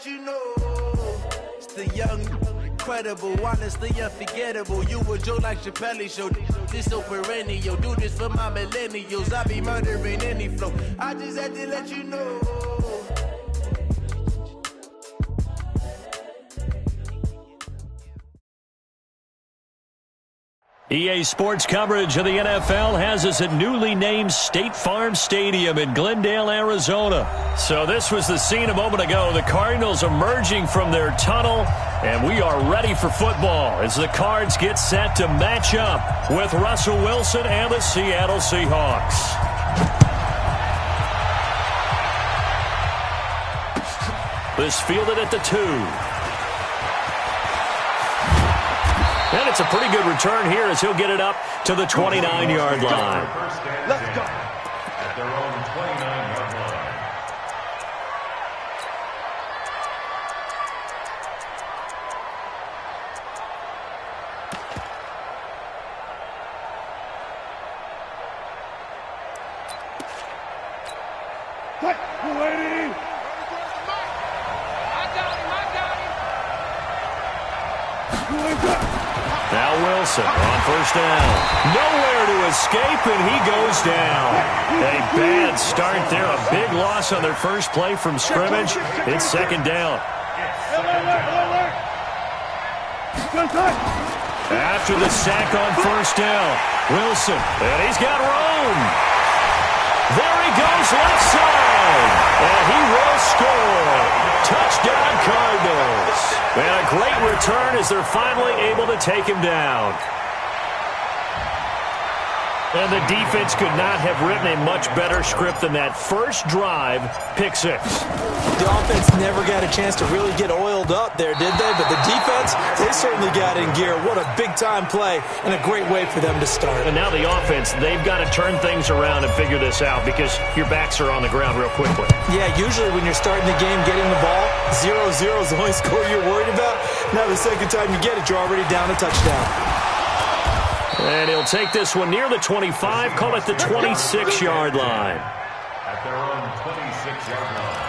you know. It's the young, incredible, honestly unforgettable. You a joke like Chappelle Show. This so perennial. Do this for my millennials. I be murdering any flow. I just had to let you know. EA Sports coverage of the NFL has us at newly named State Farm Stadium in Glendale, Arizona. So this was the scene a moment ago. The Cardinals emerging from their tunnel, and we are ready for football as the Cards get set to match up with Russell Wilson and the Seattle Seahawks. This fielded at the 2. And it's a pretty good return here as he'll get it up to the 29-yard line. Let's go. At their own 29-yard line. Now Wilson on first down. Nowhere to escape, and he goes down. A bad start there. A big loss on their first play from scrimmage. It's second down. After the sack on first down, Wilson, and he's got room. There he goes left side, and he will score. Touchdown Cardinals. And a great return as they're finally able to take him down. And the defense could not have written a much better script than that first drive, pick six. The offense never got a chance to really get oiled up there, did they? But the defense, they certainly got in gear. What a big-time play and a great way for them to start. And now the offense, they've got to turn things around and figure this out because your backs are on the ground real quickly. Yeah, usually when you're starting the game, getting the ball, 0-0 is the only score you're worried about. Now the second time you get it, you're already down a touchdown. And he'll take this one near the 25, call it the 26-yard line. At their own 26-yard line.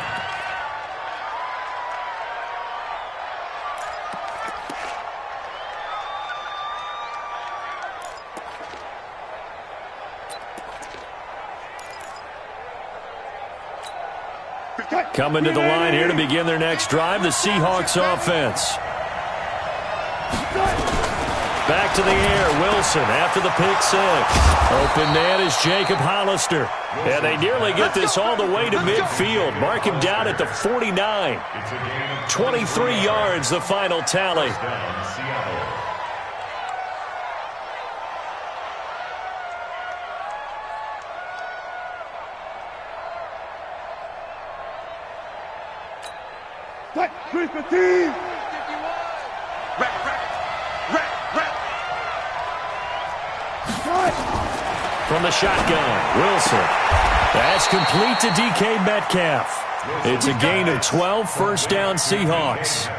Coming to the line here to begin their next drive, the Seahawks offense. Back to the air, Wilson after the pick six. Open man is Jacob Hollister. And they nearly get this all the way to midfield. Mark him down at the 49. 23 yards, the final tally. From the shotgun, Wilson. That's complete to DK Metcalf. It's a gain of 12, first down Seahawks.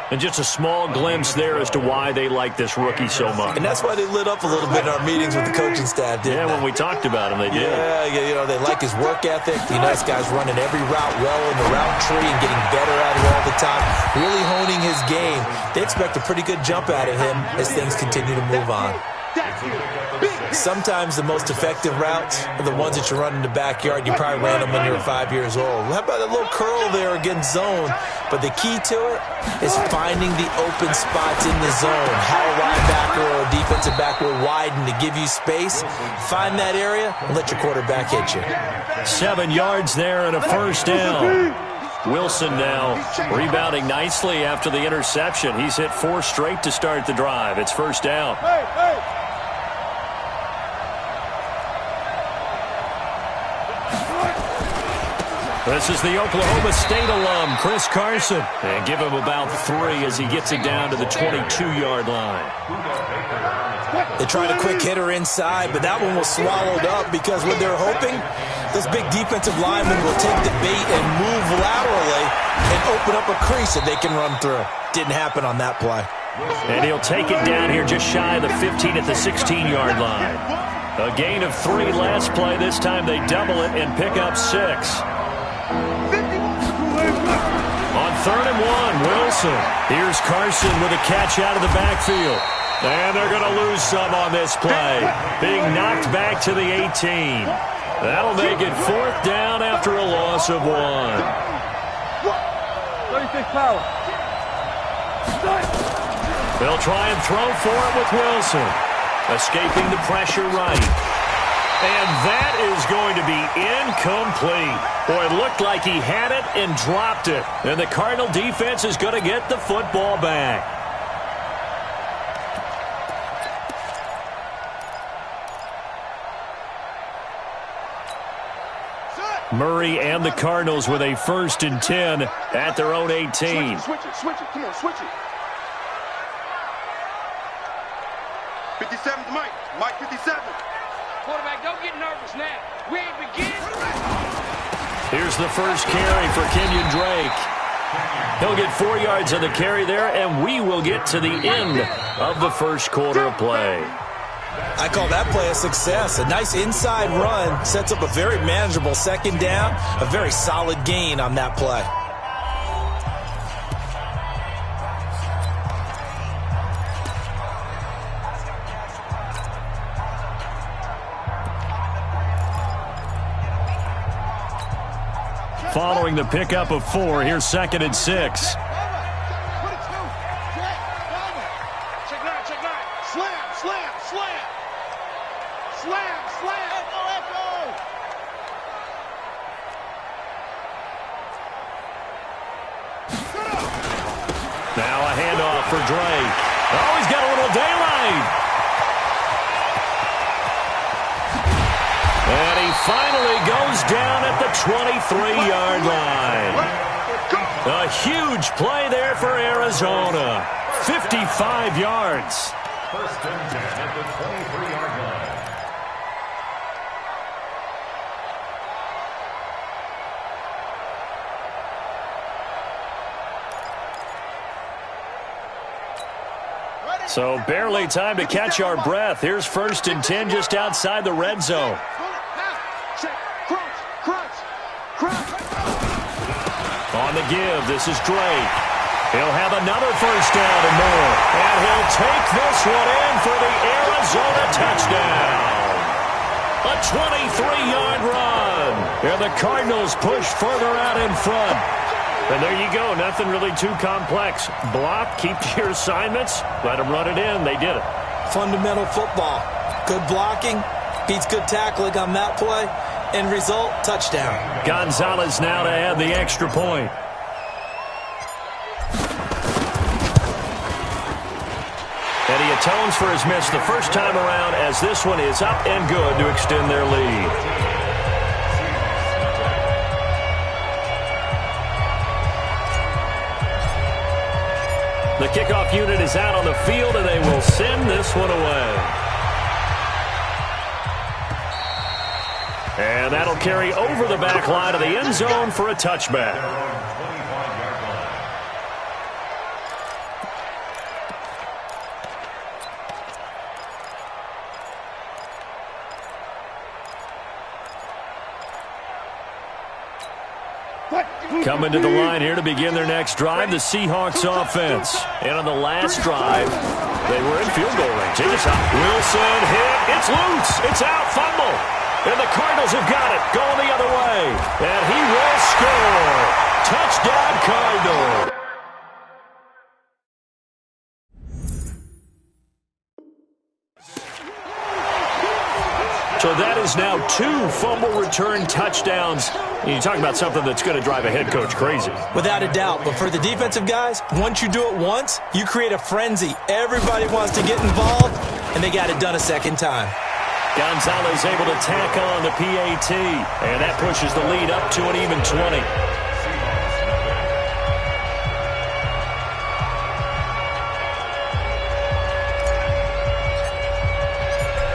And just a small glimpse there as to why they like this rookie so much. And that's why they lit up a little bit in our meetings with the coaching staff, didn't they? Yeah, when we talked about him, they did. Yeah, you know, they like his work ethic. You know, this guy's running every route well in the route tree and getting better at it all the time, really honing his game. They expect a pretty good jump out of him as things continue to move on. Sometimes the most effective routes are the ones that you run in the backyard. You probably ran them when you were 5 years old. How about a little curl there against zone? But the key to it is finding the open spots in the zone. How a linebacker or a defensive back will widen to give you space. Find that area and let your quarterback hit you. 7 yards there and a first down. Wilson now rebounding nicely after the interception. He's hit 4 straight to start the drive. It's first down. This is the Oklahoma State alum, Chris Carson. And give him about 3 as he gets it down to the 22-yard line. They tried a quick hitter inside, but that one was swallowed up because what they're hoping, this big defensive lineman will take the bait and move laterally and open up a crease that they can run through. Didn't happen on that play. And he'll take it down here just shy of the 15 at the 16-yard line. A gain of 3 last play. This time they double it and pick up 6. On 3rd and 1. Wilson. Here's Carson with a catch out of the backfield. And they're going to lose some on this play. Being knocked back to the 18. That'll make it 4th down after a loss of 1. 36 power. They'll try and throw for it with Wilson. Escaping the pressure right. And that is going to be incomplete. Boy, it looked like he had it and dropped it. And the Cardinal defense is going to get the football back. Murray and the Cardinals with a 1st and 10 at their own 18. Switch it. Come on, switch it. 57's Mike. Mike 57. Quarterback, don't get nervous now. We ain't begin. Here's the first carry for Kenyon Drake. He'll get 4 yards on the carry there, and we will get to the end of the first quarter of play. I call that play a success. A nice inside run sets up a very manageable 2nd down. A very solid gain on that play. Following the pickup of 4, here's 2nd and 6. Now a handoff for Drake. Oh, he's got a little daylight. And he finally goes down at the 23-yard line. A huge play there for Arizona. 55 yards. 1st and 10 at the 23-yard line. So barely time to catch our breath. Here's 1st and 10 just outside the red zone. On the give, this is Drake. He'll have another 1st down and more. And he'll take this one in for the Arizona touchdown. A 23-yard run. And the Cardinals push further out in front. And there you go. Nothing really too complex. Block, keep to your assignments, let them run it in. They did it. Fundamental football. Good blocking beats good tackling on that play. End result, touchdown. Gonzalez now to add the extra point. And he atones for his miss the first time around, as this one is up and good to extend their lead. The kickoff unit is out on the field, and they will send this one away. And that'll carry over the back line of the end zone for a touchback. Coming to the line here to begin their next drive, the Seahawks offense. And on the last drive, they were in field goal range. They just Wilson hit. It's loose. It's out. Fumble. And the Cardinals have got it. Going the other way. And he will score. Touchdown, Cardinals. So that is now 2 fumble return touchdowns. You talk about something that's going to drive a head coach crazy. Without a doubt. But for the defensive guys, once you do it once, you create a frenzy. Everybody wants to get involved, and they got it done a 2nd time. Gonzalez able to tack on the PAT, and that pushes the lead up to an even 20.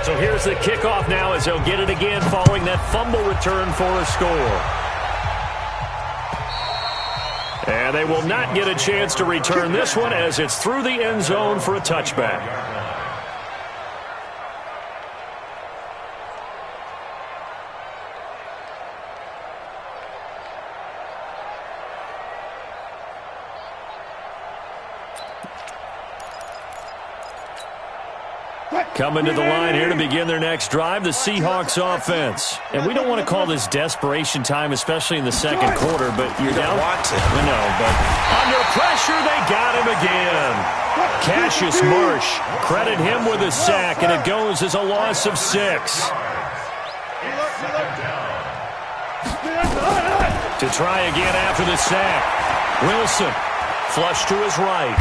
So here's the kickoff now as they'll get it again following that fumble return for a score. And they will not get a chance to return this one as it's through the end zone for a touchback. Coming to the line here to begin their next drive, the Seahawks offense. And we don't want to call this desperation time, especially in the second quarter, but you're down. I know, but under pressure, they got him again. Cassius Marsh, credit him with a sack, and it goes as a loss of 6. To try again after the sack. Wilson, flush to his right.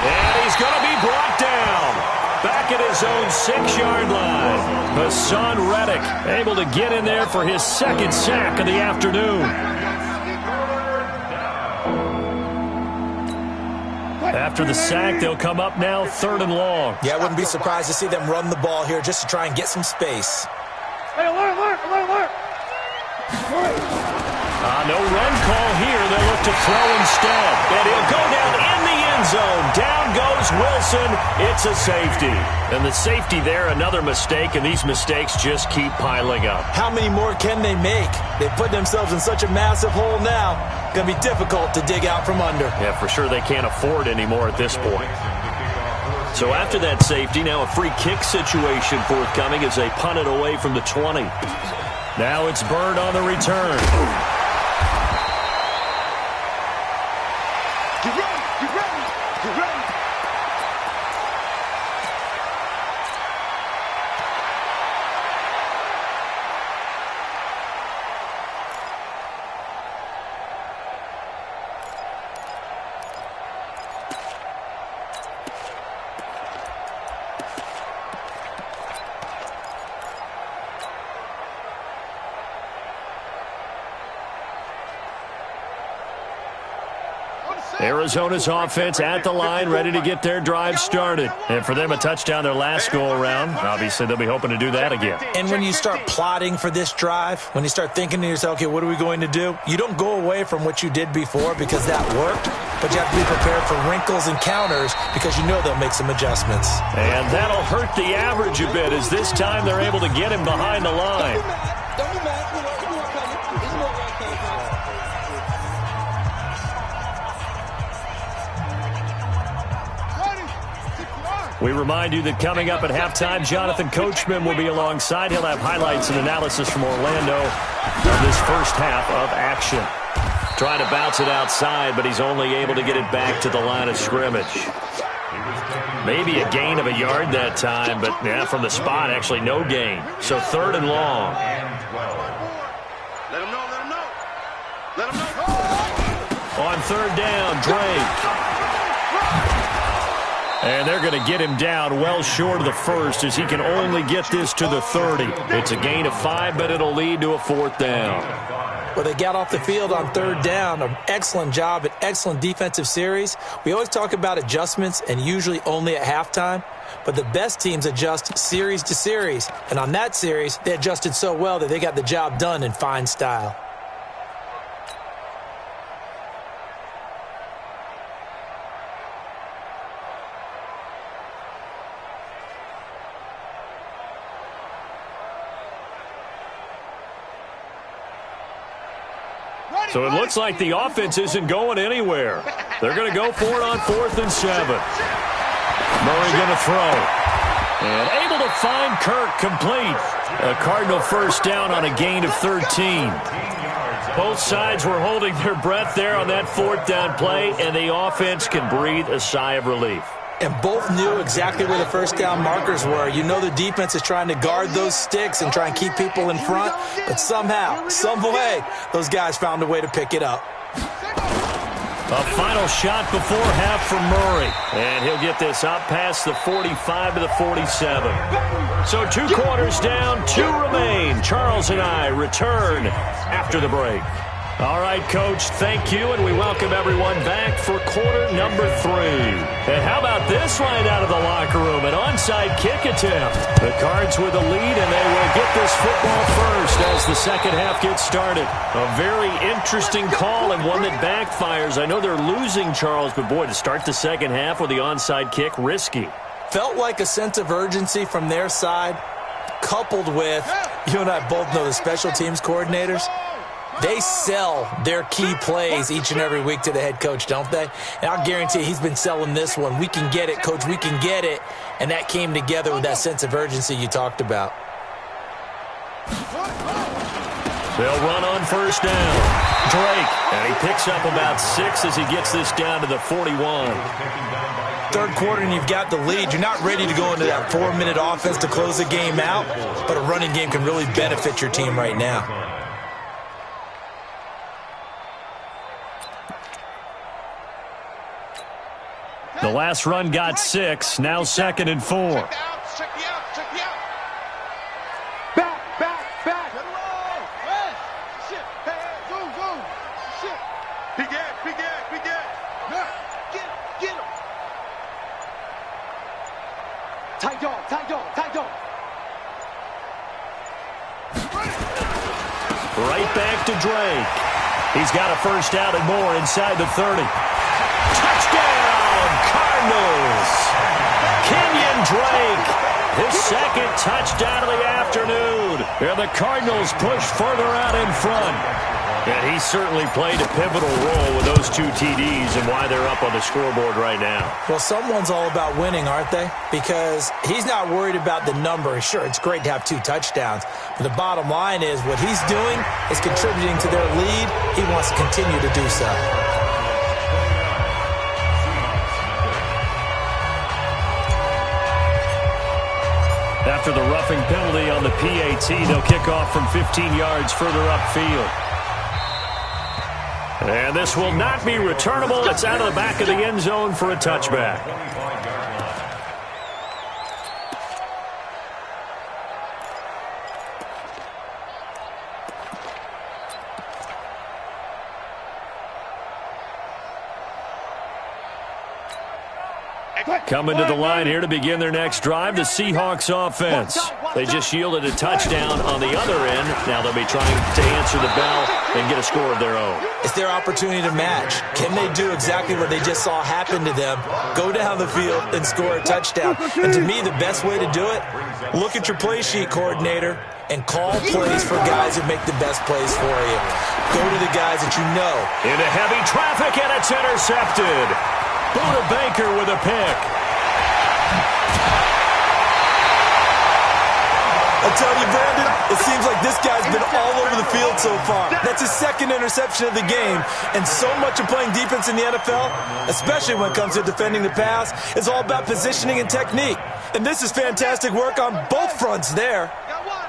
And he's going to be brought down. Back at his own 6-yard line. Hassan Reddick able to get in there for his second sack of the afternoon. After the sack, they'll come up now 3rd and long. Yeah, I wouldn't be surprised to see them run the ball here just to try and get some space. Hey, alert! No run call here. They'll look to throw instead. And he'll go down in the end zone. Down goes Wilson. It's a safety. And the safety there, another mistake, and these mistakes just keep piling up. How many more can they make? They put themselves in such a massive hole now. Going to be difficult to dig out from under. Yeah, for sure they can't afford anymore at this point. So after that safety, now a free kick situation forthcoming as they punt it away from the 20. Now it's Bird on the return. Get ready! Arizona's offense at the line, ready to get their drive started. And for them, a touchdown their last go-around. Obviously, they'll be hoping to do that again. And when you start plotting for this drive, when you start thinking to yourself, okay, what are we going to do? You don't go away from what you did before because that worked, but you have to be prepared for wrinkles and counters because you know they'll make some adjustments. And that'll hurt the average a bit as this time they're able to get him behind the line. We remind you that coming up at halftime, Jonathan Coachman will be alongside. He'll have highlights and analysis from Orlando of this first half of action. Trying to bounce it outside, but he's only able to get it back to the line of scrimmage. Maybe a gain of a yard that time, but yeah, from the spot, actually no gain. So 3rd and long. Let him know. On 3rd down, Drake. And they're going to get him down well short of the first as he can only get this to the 30. It's a gain of 5, but it'll lead to a 4th down. Well, they got off the field on 3rd down. An excellent job, an excellent defensive series. We always talk about adjustments and usually only at halftime, but the best teams adjust series to series. And on that series, they adjusted so well that they got the job done in fine style. So it looks like the offense isn't going anywhere. They're going to go for it on 4th and 7. Murray going to throw. And able to find Kirk complete. A Cardinal first down on a gain of 13. Both sides were holding their breath there on that 4th down play, and the offense can breathe a sigh of relief. And both knew exactly where the first down markers were. You know the defense is trying to guard those sticks and try and keep people in front, but somehow, some way, those guys found a way to pick it up. A final shot before half from Murray. And he'll get this up past the 45 to the 47. So 2 quarters down, 2 remain. Charles and I return after the break. All right, Coach, thank you, and we welcome everyone back for quarter number 3. And how about this right out of the locker room, an onside kick attempt. The Cards with the lead, and they will get this football first as the second half gets started. A very interesting call and one that backfires. I know they're losing, Charles, but boy, to start the second half with the onside kick, risky. Felt like a sense of urgency from their side, coupled with, you and I both know the special teams coordinators. They sell their key plays each and every week to the head coach, don't they? And I'll guarantee he's been selling this one. We can get it, coach. We can get it. And that came together with that sense of urgency you talked about. They'll run on first down. Drake, and he picks up about 6 as he gets this down to the 41. Third quarter and you've got the lead. You're not ready to go into that 4-minute offense to close the game out, but a running game can really benefit your team right now. The last run got 6, now 2nd and 4. Back. Shit. Hey, go. Shit. Big ass. Get him. Tight dog. Right back to Drake. He's got a first down and more inside the 30. Touchdown, Cardinals! Kenyon Drake, his second touchdown of the afternoon. And the Cardinals push further out in front. And he certainly played a pivotal role with those 2 TDs and why they're up on the scoreboard right now. Well, someone's all about winning, aren't they? Because he's not worried about the number. Sure, it's great to have 2 touchdowns. But the bottom line is what he's doing is contributing to their lead. He wants to continue to do so. After the roughing penalty on the PAT, they'll kick off from 15 yards further upfield. And this will not be returnable. It's out of the back of the end zone for a touchback. Coming to the line here to begin their next drive, the Seahawks offense. They just yielded a touchdown on the other end. Now they'll be trying to answer the bell and get a score of their own. It's their opportunity to match. Can they do exactly what they just saw happen to them? Go down the field and score a touchdown. And to me, the best way to do it, look at your play sheet, coordinator, and call plays for guys who make the best plays for you. Go to the guys that you know. Into heavy traffic, and it's intercepted. Buda Baker with a pick. I tell you, Brandon, it seems like this guy's been all over the field so far. That's his second interception of the game. And so much of playing defense in the NFL, especially when it comes to defending the pass, is all about positioning and technique. And this is fantastic work on both fronts there. I got one.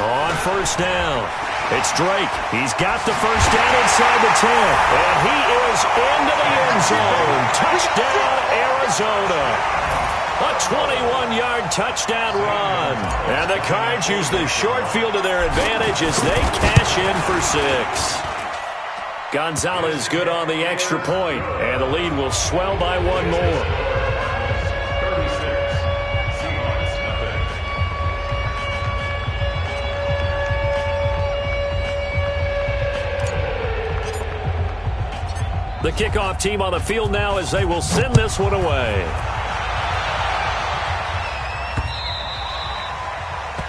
On first down, it's Drake. He's got the first down inside the 10. And he is into the end zone. Touchdown, Arizona. A 21-yard touchdown run. And the Cards use the short field to their advantage as they cash in for 6. Gonzalez good on the extra point, and the lead will swell by 1 more. The kickoff team on the field now as they will send this one away.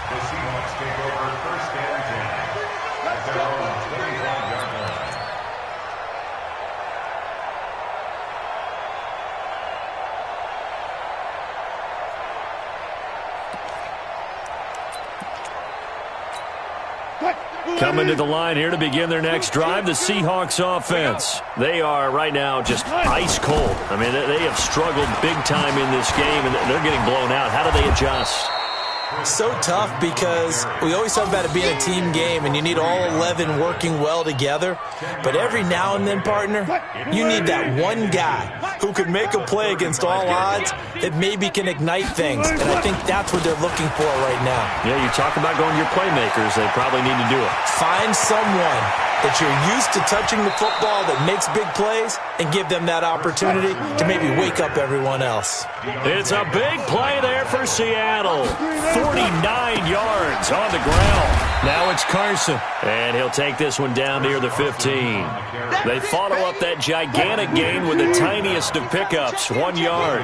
The Seahawks take over first and 10 at their own 25-yard line. Coming to the line here to begin their next drive, the Seahawks offense. They are right now just ice cold. I mean, they have struggled big time in this game, and they're getting blown out. How do they adjust? So tough because we always talk about it being a team game and you need all 11 working well together. But every now and then, partner, you need that one guy who can make a play against all odds that maybe can ignite things. And I think that's what they're looking for right now. Yeah, you talk about going to your playmakers. They probably need to do it. Find someone that you're used to touching the football that makes big plays and give them that opportunity to maybe wake up everyone else. It's a big play there for Seattle. 49 yards on the ground. Now it's Carson, and he'll take this one down near the 15. They follow up that gigantic gain with the tiniest of pickups, 1 yard.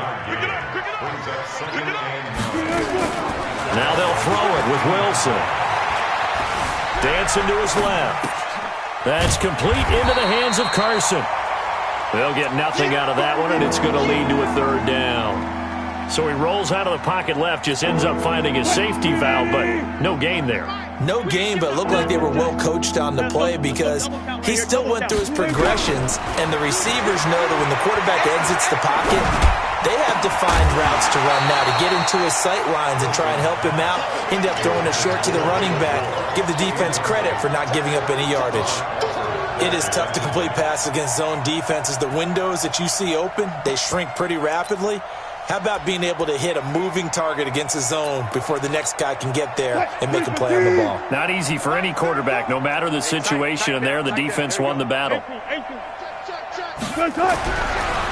Now they'll throw it with Wilson. Dancing to his left. That's complete into the hands of Carson. They'll get nothing out of that one, and it's going to lead to a third down. So he rolls out of the pocket left, just ends up finding his safety valve, but no gain there. No gain, but it looked like they were well coached on the play because he still went through his progressions, and the receivers know that when the quarterback exits the pocket, they have defined routes to run now to get into his sight lines and try and help him out. End up throwing it short to the running back. Give the defense credit for not giving up any yardage. It is tough to complete passes against zone defenses. The windows that you see open, they shrink pretty rapidly. How about being able to hit a moving target against a zone before the next guy can get there and make a play on the ball? Not easy for any quarterback, no matter the situation, and there the defense won the battle.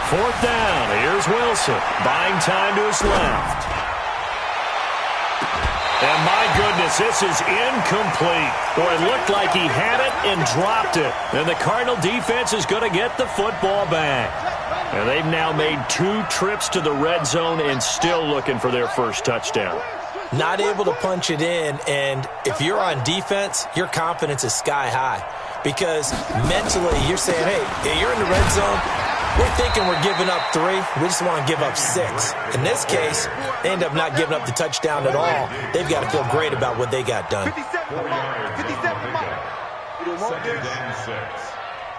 Fourth down, here's Wilson, buying time to his left. And my goodness, this is incomplete. Boy, it looked like he had it and dropped it. And the Cardinal defense is going to get the football back. And they've now made 2 trips to the red zone and still looking for their first touchdown. Not able to punch it in, and if you're on defense, your confidence is sky high. Because mentally, you're saying, hey, you're in the red zone. We're thinking we're giving up 3. We just want to give up 6. In this case, they end up not giving up the touchdown at all. They've got to feel great about what they got done. 57 Second and 6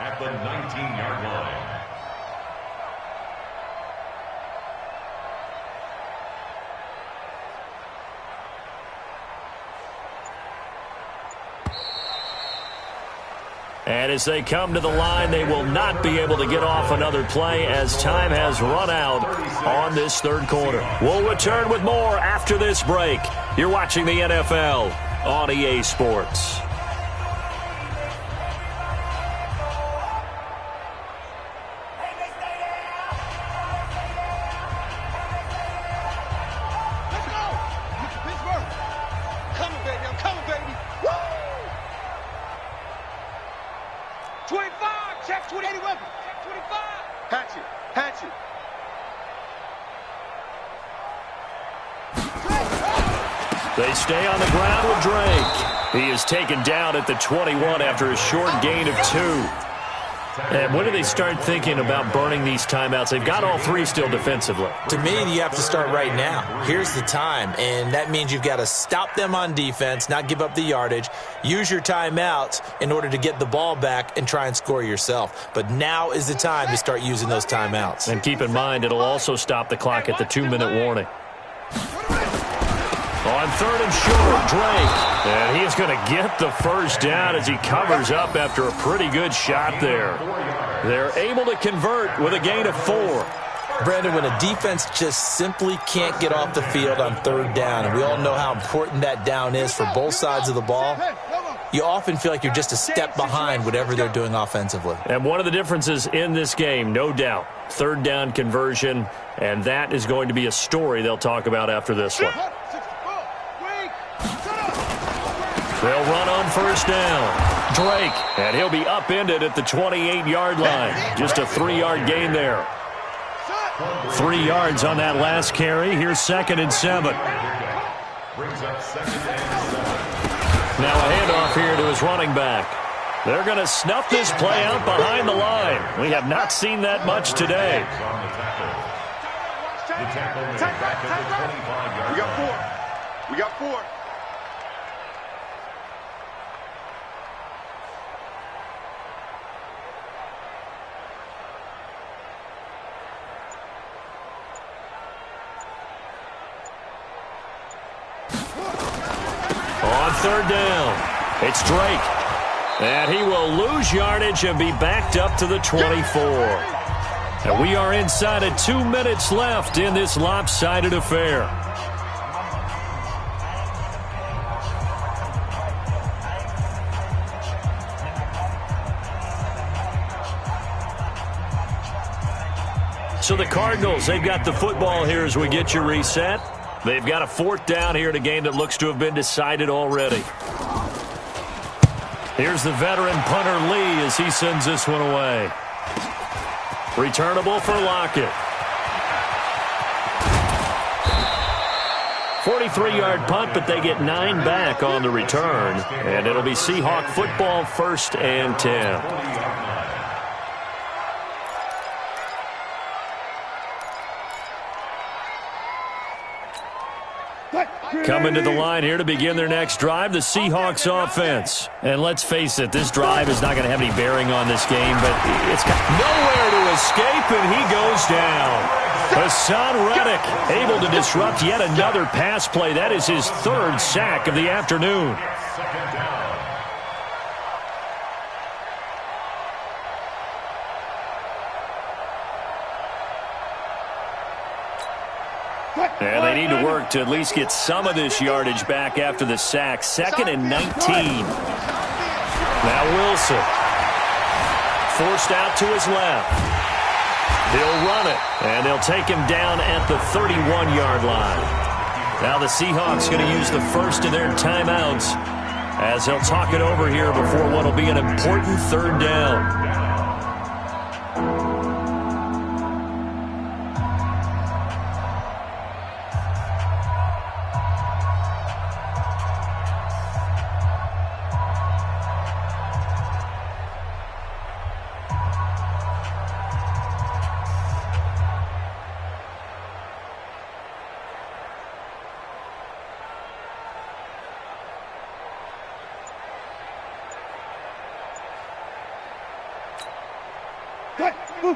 at the 19-yard line. And as they come to the line, they will not be able to get off another play as time has run out on this third quarter. We'll return with more after this break. You're watching the NFL on EA Sports. They stay on the ground with Drake. He is taken down at the 21 after a short gain of 2. And when do they start thinking about burning these timeouts? They've got all 3 still defensively. To me, you have to start right now. Here's the time, and that means you've got to stop them on defense, not give up the yardage, use your timeouts in order to get the ball back and try and score yourself. But now is the time to start using those timeouts. And keep in mind, it'll also stop the clock at the 2-minute warning. On third and short, Drake. And he is going to get the first down as he covers up after a pretty good shot there. They're able to convert with a gain of 4. Brandon, when a defense just simply can't get off the field on third down, and we all know how important that down is for both sides of the ball, you often feel like you're just a step behind whatever they're doing offensively. And one of the differences in this game, no doubt, third down conversion, and that is going to be a story they'll talk about after this one. They'll run on first down. Drake, and he'll be upended at the 28-yard line. Just a 3-yard gain there. 3 yards on that last carry. Here's 2nd and 7. Now a handoff here to his running back. They're going to snuff this play out behind the line. We have not seen that much today. We got 4. On third down, it's Drake. And he will lose yardage and be backed up to the 24. And we are inside of 2 minutes left in this lopsided affair. So the Cardinals, they've got the football here as we get you reset. They've got a 4th down here in a game that looks to have been decided already. Here's the veteran punter Lee as he sends this one away. Returnable for Lockett. 43-yard punt, but they get 9 back on the return. And it'll be Seahawk football, 1st and 10. Coming to the line here to begin their next drive, the Seahawks offense. And let's face it, this drive is not going to have any bearing on this game, but it's got nowhere to escape, and he goes down. Hassan Reddick able to disrupt yet another pass play. That is his 3rd sack of the afternoon. And they need to work to at least get some of this yardage back after the sack. 2nd and 19. Now Wilson. Forced out to his left. He'll run it, and they'll take him down at the 31-yard line. Now the Seahawks going to use the first of their timeouts as they'll talk it over here before what will be an important 3rd down.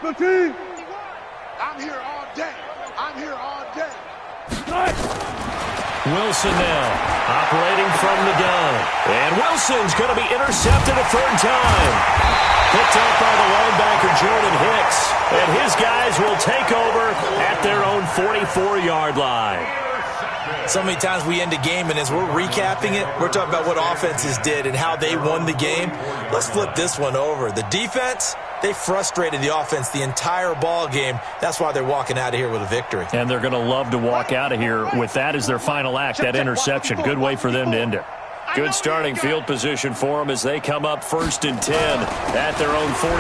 I'm here all day. I'm here all day. Wilson now operating from the gun. And Wilson's going to be intercepted a 3rd time. Picked up by the linebacker Jordan Hicks. And his guys will take over at their own 44-yard line. So many times we end a game, and as we're recapping it, we're talking about what offenses did and how they won the game. Let's flip this one over. The defense, they frustrated the offense the entire ball game. That's why they're walking out of here with a victory. And they're going to love to walk out of here with that as their final act, that interception. Good way for them to end it. Good starting field position for them as they come up 1st and 10 at their own 44.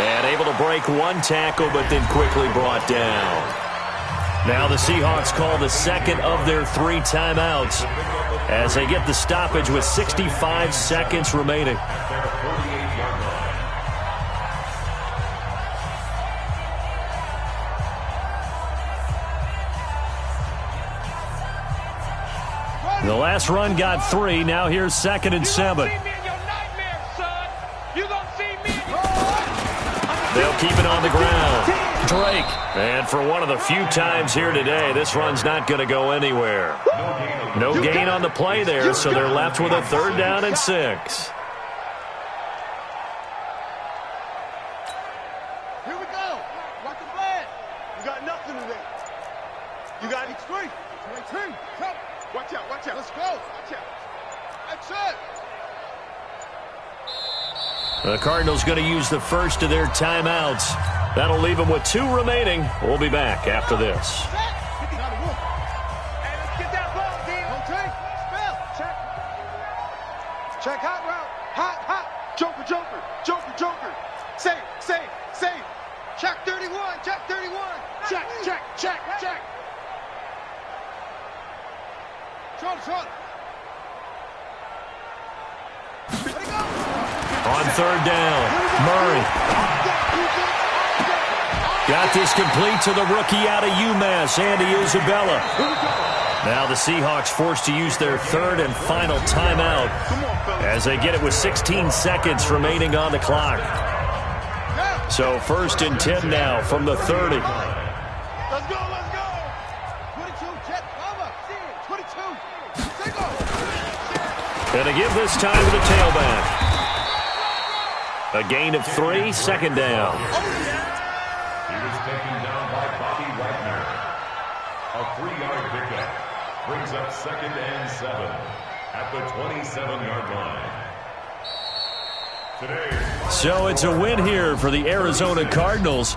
And able to break 1 tackle, but then quickly brought down. Now the Seahawks call the 2nd of their 3 timeouts as they get the stoppage with 65 seconds remaining. The last run got 3. Now here's 2nd and 7. They'll keep it on the ground. Drake. And for one of the few times here today, this run's not going to go anywhere. No gain on the play there, so they're left with a 3rd down and 6. Here we go. Watch the flag. You got nothing today. You got it. 3. Watch out. Watch out. Let's go. Watch out. That's it. The Cardinals going to use the first of their timeouts. That'll leave them with 2 remaining. We'll be back after this. Check hot route. Hot. Joker. Save. Check 31. Check. Short. On 3rd down, Murray. Got this complete to the rookie out of UMass, Andy Isabella. Now the Seahawks forced to use their 3rd and final timeout as they get it with 16 seconds remaining on the clock. So 1st and 10 now from the 30. Let's go. 22, check, cover. 22. Take off. And to give this time to the tailback. A gain of 3, 2nd down. He was taken down by Bobby Wagner. A 3-yard pickup brings up 2nd and 7 at the 27-yard line. Today, So it's a win here for the Arizona Cardinals.